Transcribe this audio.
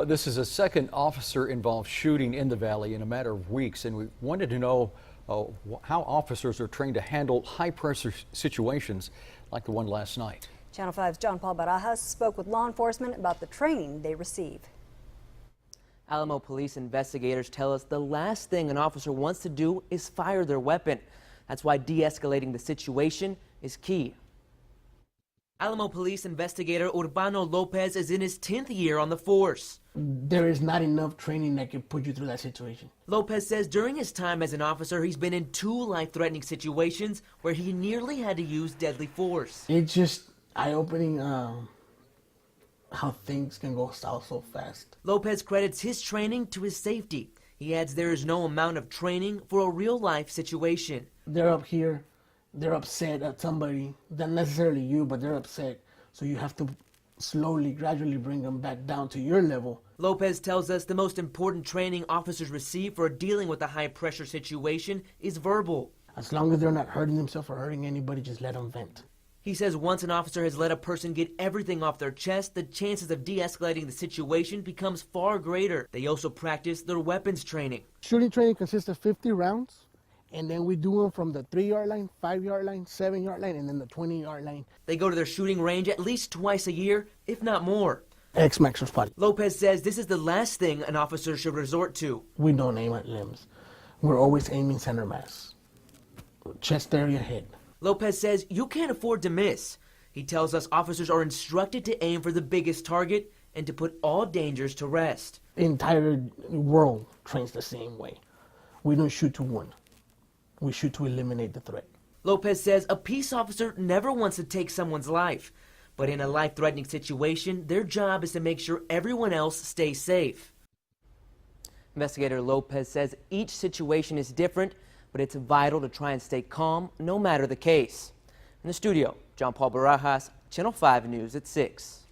Well, this is a second officer-involved shooting in the valley in a matter of weeks, and we wanted to know how officers are trained to handle high-pressure situations like the one last night. Channel 5's John Paul Barajas spoke with law enforcement about the training they receive. Alamo police investigators tell us the last thing an officer wants to do is fire their weapon. That's why de-escalating the situation is key. Alamo police investigator Urbano Lopez is in his 10th year on the force. There is not enough training that can put you through that situation. Lopez says during his time as an officer, he's been in 2 life-threatening situations where he nearly had to use deadly force. It's just eye-opening how things can go south so fast. Lopez credits his training to his safety. He adds there is no amount of training for a real-life situation. They're up here, they're upset at somebody, not necessarily you, but they're upset. So you have to slowly, gradually bring them back down to your level. Lopez tells us the most important training officers receive for dealing with a high-pressure situation is verbal. As long as they're not hurting themselves or hurting anybody, just let them vent. He says once an officer has let a person get everything off their chest, the chances of de-escalating the situation becomes far greater. They also practice their weapons training. Shooting training consists of 50 rounds, and then we do them from the 3-yard line, 5-yard line, 7-yard line, and then the 20-yard line. They go to their shooting range at least twice a year, if not more. X-Maxer spot. Lopez says this is the last thing an officer should resort to. We don't aim at limbs. We're always aiming center mass, chest area, head. Lopez says you can't afford to miss. He tells us officers are instructed to aim for the biggest target and to put all dangers to rest. The entire world trains the same way. We don't shoot to one. We shoot to eliminate the threat. Lopez says a peace officer never wants to take someone's life, but in a life-threatening situation, their job is to make sure everyone else stays safe. Investigator Lopez says each situation is different, but it's vital to try and stay calm no matter the case. In the studio, John Paul Barajas, Channel 5 News at 6.